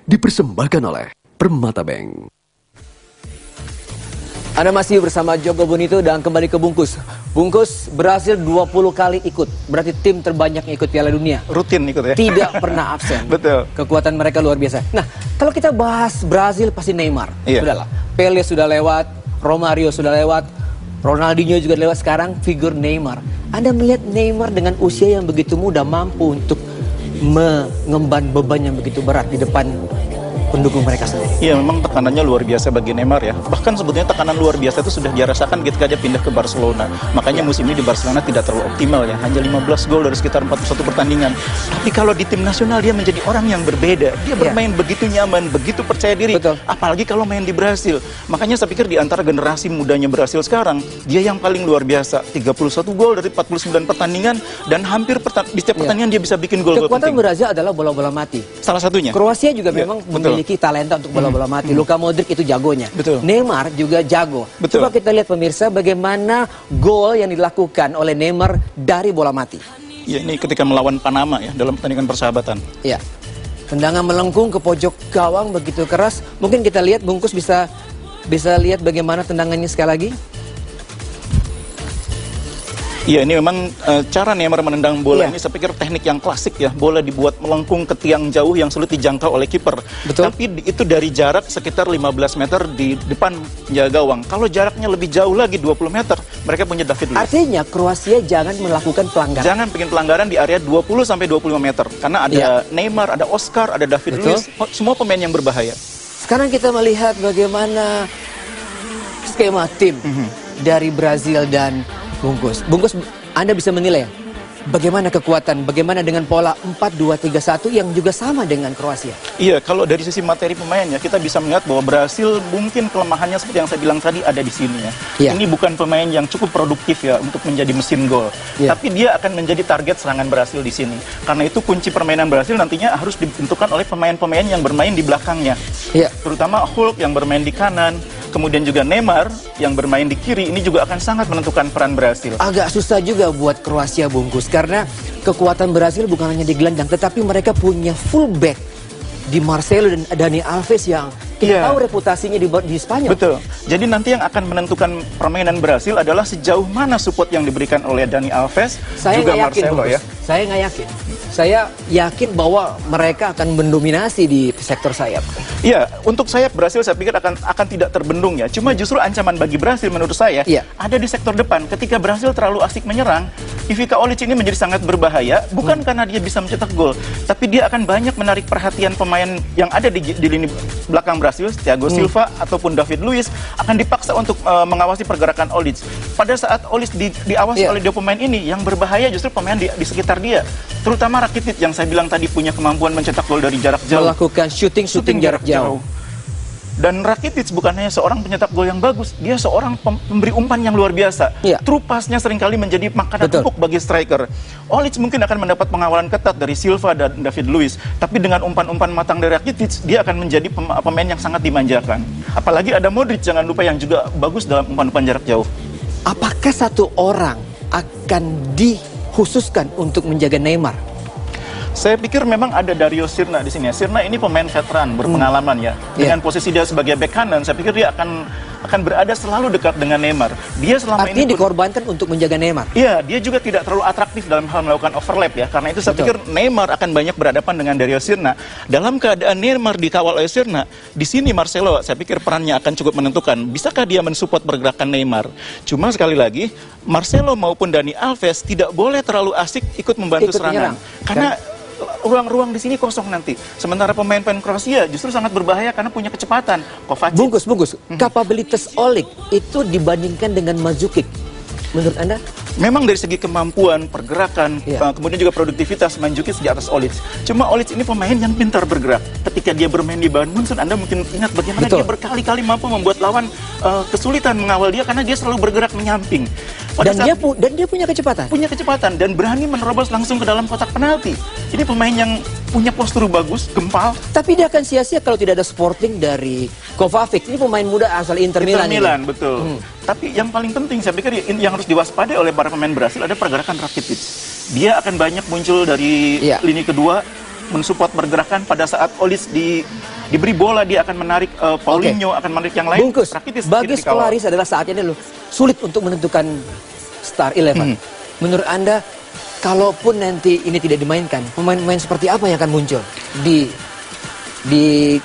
dipersembahkan oleh Permata Bank. Anda masih bersama Joko Bonito dan kembali ke Bungkus. Bungkus berhasil 20 kali ikut, berarti tim terbanyak yang ikut Piala Dunia. Rutin ikut ya? Tidak pernah absen. Betul. Kekuatan mereka luar biasa. Nah, kalau kita bahas Brazil pasti Neymar. Iya. Sudahlah, Pelé sudah lewat, Romario sudah lewat, Ronaldinho juga lewat, sekarang figur Neymar. Anda melihat Neymar dengan usia yang begitu muda mampu untuk mengemban beban yang begitu berat di depan pendukung mereka sendiri. Iya, memang tekanannya luar biasa bagi Neymar ya. Bahkan sebetulnya tekanan luar biasa itu sudah dirasakan ketika dia pindah ke Barcelona. Makanya musim ini di Barcelona tidak terlalu optimal ya. Hanya 15 gol dari sekitar 41 pertandingan. Tapi kalau di tim nasional dia menjadi orang yang berbeda. Dia bermain begitu nyaman, begitu percaya diri. Betul. Apalagi kalau main di Brasil. Makanya saya pikir di antara generasi mudanya Brasil sekarang, dia yang paling luar biasa. 31 gol dari 49 pertandingan dan hampir di setiap pertandingan dia bisa bikin gol-gol penting. Kekuatan Brazil adalah bola-bola mati. Salah satunya. Kroasia juga memang memiliki talenta untuk bola-bola mati. Luka Modric itu jagonya. Betul. Neymar juga jago. Betul. Coba kita lihat pemirsa bagaimana gol yang dilakukan oleh Neymar dari bola mati. Ya, ini ketika melawan Panama ya dalam pertandingan persahabatan. Ya. Tendangan melengkung ke pojok gawang begitu keras. Mungkin kita lihat Bungkus bisa lihat bagaimana tendangannya sekali lagi. Iya, ini memang cara Neymar menendang bola ini saya pikir teknik yang klasik ya. Bola dibuat melengkung ke tiang jauh yang sulit dijangkau oleh kiper. Tapi itu dari jarak sekitar 15 meter di depan penjaga gawang. Kalau jaraknya lebih jauh lagi 20 meter, mereka punya David Luiz. Artinya Kroasia jangan melakukan pelanggaran. Jangan bikin pelanggaran di area 20 sampai 25 meter. Karena ada Neymar, ada Oscar, ada David Luiz, semua pemain yang berbahaya. Sekarang kita melihat bagaimana skema tim dari Brazil dan Bungkus. Bungkus, Anda bisa menilai bagaimana kekuatan, bagaimana dengan pola 4-2-3-1 yang juga sama dengan Kroasia? Iya, kalau dari sisi materi pemainnya, kita bisa melihat bahwa Brasil mungkin kelemahannya seperti yang saya bilang tadi ada di sini ya. Ini bukan pemain yang cukup produktif ya untuk menjadi mesin gol. Tapi dia akan menjadi target serangan Brasil di sini. Karena itu kunci permainan Brasil nantinya harus ditentukan oleh pemain-pemain yang bermain di belakangnya. Terutama Hulk yang bermain di kanan. Kemudian juga Neymar yang bermain di kiri, ini juga akan sangat menentukan peran Brasil. Agak susah juga buat Kroasia Bungkus, karena kekuatan Brasil bukan hanya di gelandang, tetapi mereka punya fullback di Marcelo dan Dani Alves yang kita tahu reputasinya di Spanyol. Betul. Jadi nanti yang akan menentukan permainan Brasil adalah sejauh mana support yang diberikan oleh Dani Alves juga Marcelo ya. Saya nggak yakin. Saya yakin bahwa mereka akan mendominasi di sektor sayap. Iya, untuk sayap Brasil saya pikir akan tidak terbendung ya. Cuma justru ancaman bagi Brasil menurut saya ada di sektor depan. Ketika Brasil terlalu asik menyerang, Ivica Olic ini menjadi sangat berbahaya. Bukan karena dia bisa mencetak gol, tapi dia akan banyak menarik perhatian pemain yang ada di lini belakang Brasil, Thiago Silva ataupun David Luiz akan dipaksa untuk mengawasi pergerakan Olic. Pada saat Olic diawasi oleh dua pemain ini, yang berbahaya justru pemain di sekitar dia. Terutama Rakitic yang saya bilang tadi punya kemampuan mencetak gol dari jarak jauh. Melakukan shooting jarak jauh. Dan Rakitic bukan hanya seorang pencetak gol yang bagus, dia seorang pemberi umpan yang luar biasa. True pass-nya seringkali menjadi makanan empuk bagi striker. Olic mungkin akan mendapat pengawalan ketat dari Silva dan David Luiz, tapi dengan umpan-umpan matang dari Rakitic, dia akan menjadi pemain yang sangat dimanjakan. Apalagi ada Modric, jangan lupa, yang juga bagus dalam umpan-umpan jarak jauh. Apakah satu orang akan dikhususkan untuk menjaga Neymar? Saya pikir memang ada Dario Sirna di sini. Sirna ini pemain veteran, berpengalaman ya. Dengan posisi dia sebagai bek kanan, saya pikir dia akan berada selalu dekat dengan Neymar. Dia selama ini dikorbankan untuk menjaga Neymar. Iya, dia juga tidak terlalu atraktif dalam hal melakukan overlap ya. Karena itu saya pikir Neymar akan banyak berhadapan dengan Dario Sirna. Dalam keadaan Neymar dikawal oleh Sirna, di sini Marcelo saya pikir perannya akan cukup menentukan. Bisakah dia mensupport pergerakan Neymar? Cuma sekali lagi, Marcelo maupun Dani Alves tidak boleh terlalu asik ikut membantu serangan. Karena ruang-ruang di sini kosong nanti. Sementara pemain-pemain Kroasia justru sangat berbahaya karena punya kecepatan. Kovacic. Bungkus. Kapabilitas Olic itu dibandingkan dengan Mandzukic, menurut Anda? Memang dari segi kemampuan, pergerakan, kemudian juga produktivitas, Mandzukic di atas Olic. Cuma Olic ini pemain yang pintar bergerak. Ketika dia bermain di Bayern Munchen, Anda mungkin ingat bagaimana dia berkali-kali mampu membuat lawan kesulitan mengawal dia karena dia selalu bergerak menyamping. Dan dia punya kecepatan. Punya kecepatan dan berani menerobos langsung ke dalam kotak penalti. Ini pemain yang punya postur bagus, gempal. Tapi dia akan sia-sia kalau tidak ada supporting dari Kovacic. Ini pemain muda asal Inter Milan. Betul. Tapi yang paling penting saya pikir yang harus diwaspadai oleh para pemain Brasil ada pergerakan Rakitic. Dia akan banyak muncul dari lini kedua mensupport pergerakan pada saat Olic diberi bola, dia akan menarik Paulinho, akan menarik yang lain. Bungkus, bagi Skolaris adalah saatnya ini loh, sulit untuk menentukan Star 11. Menurut Anda, kalaupun nanti ini tidak dimainkan, pemain-pemain seperti apa yang akan muncul di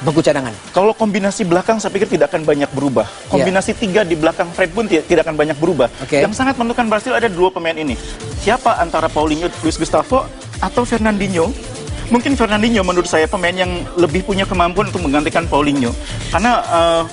bangku cadangan? Kalau kombinasi belakang saya pikir tidak akan banyak berubah. Kombinasi tiga di belakang Fred pun tidak akan banyak berubah. Yang sangat menentukan Brasil ada dua pemain ini. Siapa antara Paulinho, Luis Gustavo, atau Fernandinho? Mungkin Fernandinho menurut saya pemain yang lebih punya kemampuan untuk menggantikan Paulinho. Karena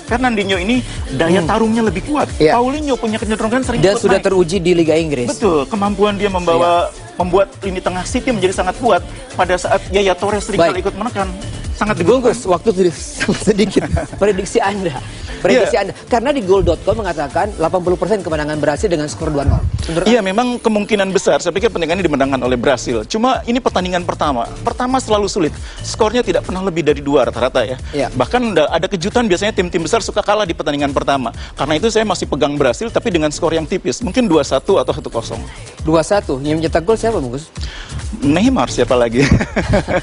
Fernandinho ini daya tarungnya lebih kuat. Paulinho punya kecenderungan sering dan sudah teruji di Liga Inggris. Betul, kemampuan dia membuat lini tengah City menjadi sangat kuat. Pada saat Yaya Torres sering kali ikut menekan, sangat dibungkus. Waktu sedikit. Prediksi Anda. Anda. Karena di goal.com mengatakan 80% kemenangan Brasil dengan skor 2-0. Iya, memang kemungkinan besar. Saya pikir pertandingan ini dimenangkan oleh Brasil. Cuma ini pertandingan pertama. Pertama selalu sulit. Skornya tidak pernah lebih dari 2 rata-rata ya. Bahkan ada kejutan, biasanya tim-tim besar suka kalah di pertandingan pertama. Karena itu saya masih pegang Brasil, tapi dengan skor yang tipis. Mungkin 2-1 atau 1-0. 2-1. Yang mencetak gol siapa, Bungkus? Neymar, siapa lagi?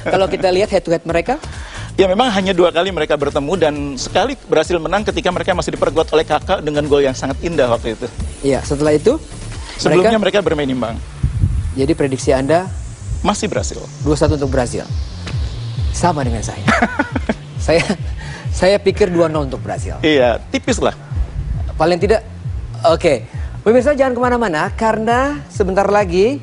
Kalau kita lihat head-to-head mereka? Ya, memang hanya 2 kali mereka bertemu dan sekali berhasil menang ketika mereka masih diperkuat oleh Kakak dengan gol yang sangat indah waktu itu. Iya, setelah itu? Sebelumnya mereka bermain imbang. Jadi prediksi Anda? Masih Brasil. 2-1 untuk Brasil. Sama dengan saya. saya pikir 2-0 untuk Brasil. Iya, tipis lah. Paling tidak, oke. Pemirsa jangan kemana-mana karena sebentar lagi